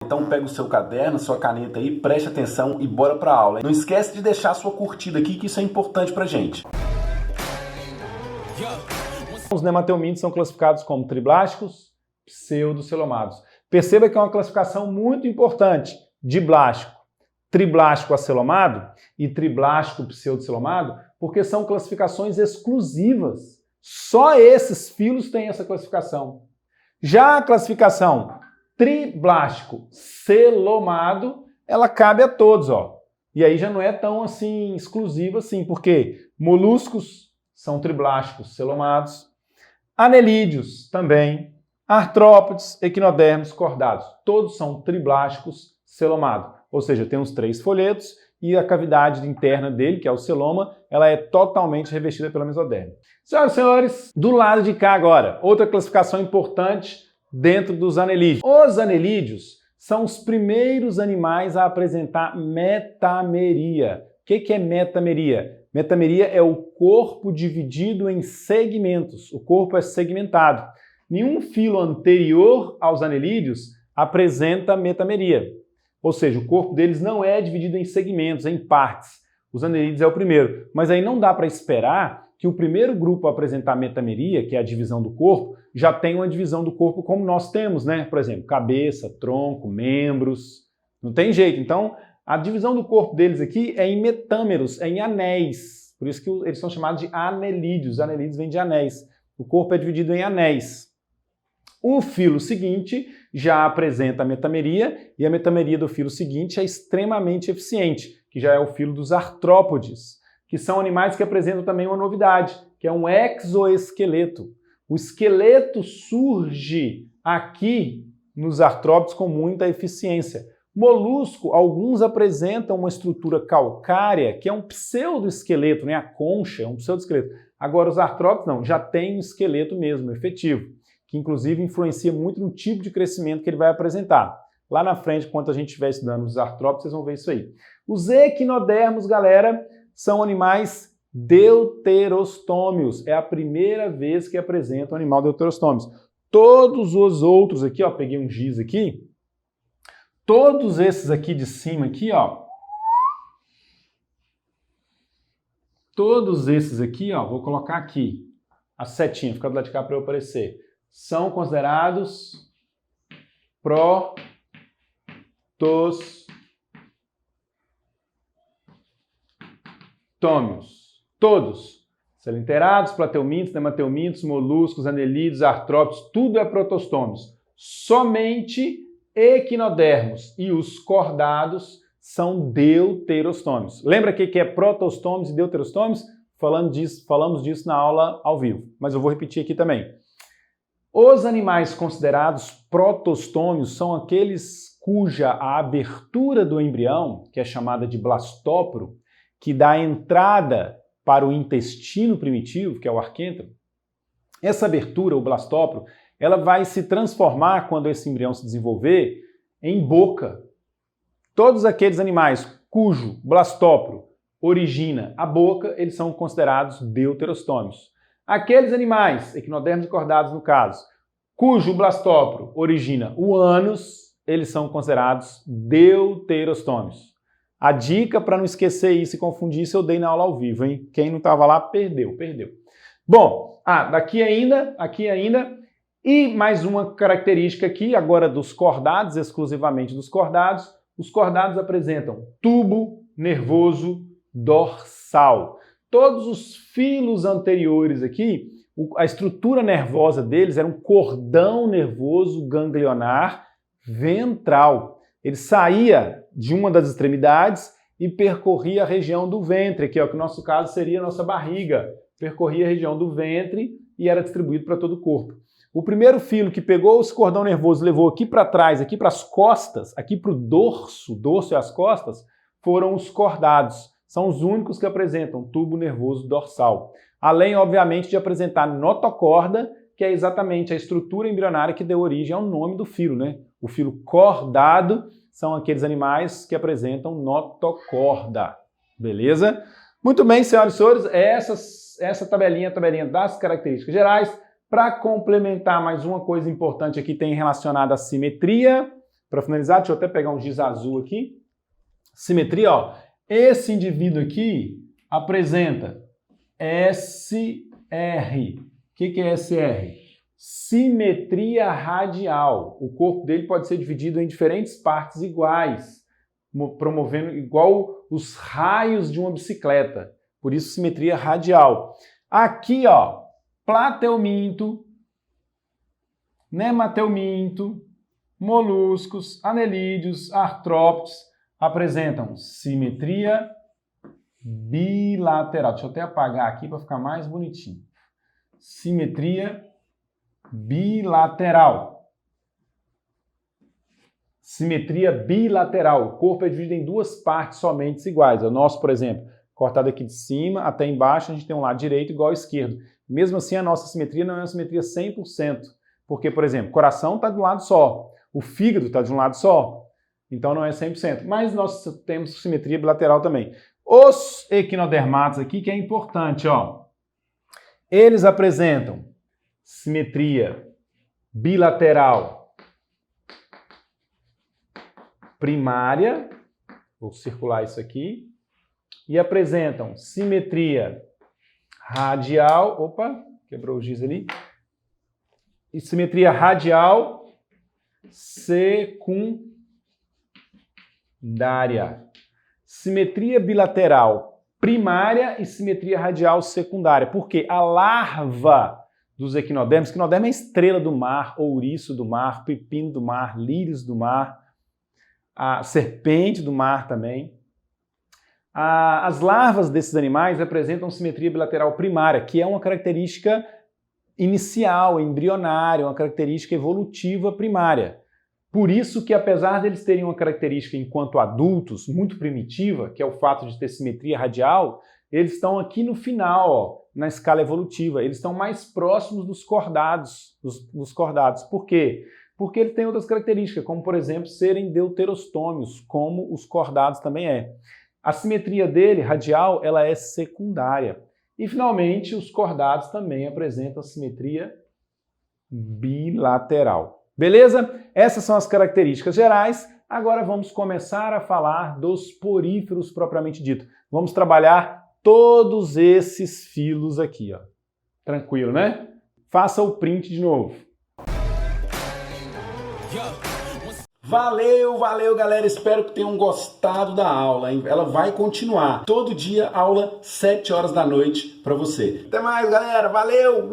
Então pega o seu caderno, sua caneta aí, preste atenção e bora pra aula. Não esquece de deixar a sua curtida aqui, que isso é importante pra gente. Os nematelmintos são classificados como triblásticos, pseudocelomados. Perceba que é uma classificação muito importante: diblástico, triblástico acelomado e triblástico pseudocelomado, porque são classificações exclusivas. Só esses filos têm essa classificação. Já a classificação triblástico celomado, ela cabe a todos, ó. E aí já não é tão assim exclusiva assim, porque moluscos são triblásticos celomados, anelídeos também, artrópodes, equinodermos, cordados, todos são triblásticos celomados. Ou seja, tem os 3 folhetos e a cavidade interna dele, que é o celoma, ela é totalmente revestida pela mesoderme. Senhoras e senhores, do lado de cá agora, outra classificação importante dentro dos anelídeos. Os anelídeos são os primeiros animais a apresentar metameria. O que é metameria? Metameria é o corpo dividido em segmentos. O corpo é segmentado. Nenhum filo anterior aos anelídeos apresenta metameria. Ou seja, o corpo deles não é dividido em segmentos, em partes. Os anelídeos é o primeiro. Mas aí não dá para esperar que o primeiro grupo a apresentar metameria, que é a divisão do corpo, já tenha uma divisão do corpo como nós temos, né? Por exemplo, cabeça, tronco, membros. Não tem jeito. Então, a divisão do corpo deles aqui é em metâmeros, é em anéis. Por isso que eles são chamados de anelídeos. Anelídeos vêm de anéis. O corpo é dividido em anéis. O filo seguinte já apresenta a metameria, e a metameria do filo seguinte é extremamente eficiente, que já é o filo dos artrópodes, que são animais que apresentam também uma novidade, que é um exoesqueleto. O esqueleto surge aqui nos artrópodes com muita eficiência. Molusco, alguns apresentam uma estrutura calcária, que é um pseudoesqueleto, né? A concha é um pseudoesqueleto. Agora, os artrópodes não, já tem um esqueleto mesmo, efetivo, que inclusive influencia muito no tipo de crescimento que ele vai apresentar. Lá na frente, quando a gente estiver estudando os artrópodes, vocês vão ver isso aí. Os equinodermos, galera, são animais deuterostômios. É a primeira vez que apresenta um animal deuterostômios. Todos os outros aqui, ó, peguei um giz aqui, todos esses aqui de cima aqui, ó, todos esses aqui, ó, vou colocar aqui, a setinha, fica do lado de cá para eu aparecer, são considerados protostômios. Todos. Selinterados, plateumintos, nematelmintos, moluscos, anelídeos, artrópodes, tudo é protostômios. Somente equinodermos e os cordados são deuterostômios. Lembra o que é protostômios e deuterostômios? Falamos disso na aula ao vivo, mas eu vou repetir aqui também. Os animais considerados protostômios são aqueles cuja a abertura do embrião, que é chamada de blastóporo, que dá entrada para o intestino primitivo, que é o arquêntero, essa abertura, o blastóporo, ela vai se transformar, quando esse embrião se desenvolver, em boca. Todos aqueles animais cujo blastóporo origina a boca, eles são considerados deuterostômios. Aqueles animais, equinodermos e cordados no caso, cujo blastóporo origina o ânus, eles são considerados deuterostômios. A dica para não esquecer isso e confundir isso eu dei na aula ao vivo, hein? Quem não estava lá, perdeu. Bom, aqui ainda, e mais uma característica aqui, agora dos cordados, exclusivamente dos cordados, os cordados apresentam tubo nervoso dorsal. Todos os filos anteriores aqui, a estrutura nervosa deles era um cordão nervoso ganglionar ventral. Ele saía de uma das extremidades e percorria a região do ventre, que é o que no nosso caso seria a nossa barriga. Percorria a região do ventre e era distribuído para todo o corpo. O primeiro filo que pegou esse cordão nervoso, levou aqui para trás, aqui para as costas, aqui para o dorso e as costas, foram os cordados. São os únicos que apresentam tubo nervoso dorsal. Além, obviamente, de apresentar notocorda, que é exatamente a estrutura embrionária que deu origem ao nome do filo, né? O filo cordado são aqueles animais que apresentam notocorda. Beleza? Muito bem, senhoras e senhores, essa tabelinha das características gerais. Para complementar, mais uma coisa importante aqui tem relacionada à simetria. Para finalizar, deixa eu até pegar um giz azul aqui. Simetria, ó. Esse indivíduo aqui apresenta SR. O que é SR? Simetria radial. O corpo dele pode ser dividido em diferentes partes iguais, promovendo igual os raios de uma bicicleta. Por isso, simetria radial. Aqui, ó, plateuminto, nemateuminto, moluscos, anelídeos, artrópodes apresentam simetria bilateral. Deixa eu até apagar aqui para ficar mais bonitinho. Simetria bilateral. Simetria bilateral. O corpo é dividido em duas partes somente iguais. O nosso, por exemplo, cortado aqui de cima até embaixo, a gente tem um lado direito igual ao esquerdo. Mesmo assim, a nossa simetria não é uma simetria 100%. Porque, por exemplo, o coração está de um lado só, o fígado está de um lado só. Então não é 100%. Mas nós temos simetria bilateral também. Os equinodermatos aqui, que é importante, ó. Eles apresentam simetria bilateral primária, vou circular isso aqui, e apresentam simetria radial, opa, quebrou o giz ali, e simetria radial secundária. Simetria bilateral primária e simetria radial secundária. Porque a larva dos equinodermos, equinodermo é a estrela do mar, ouriço do mar, pepino do mar, lírios do mar, a serpente do mar também. As larvas desses animais apresentam simetria bilateral primária, que é uma característica inicial, embrionária, uma característica evolutiva primária. Por isso que, apesar deles terem uma característica enquanto adultos muito primitiva, que é o fato de ter simetria radial, eles estão aqui no final, ó, na escala evolutiva. Eles estão mais próximos dos cordados. Por quê? Porque ele tem outras características, como, por exemplo, serem deuterostômios, como os cordados também é. A simetria dele, radial, ela é secundária. E, finalmente, os cordados também apresentam simetria bilateral. Beleza? Essas são as características gerais. Agora vamos começar a falar dos poríferos propriamente dito. Vamos trabalhar todos esses filos aqui, ó. Tranquilo, né? Faça o print de novo. Valeu, galera. Espero que tenham gostado da aula, hein? Ela vai continuar. Todo dia, aula, 7 horas da noite para você. Até mais, galera. Valeu!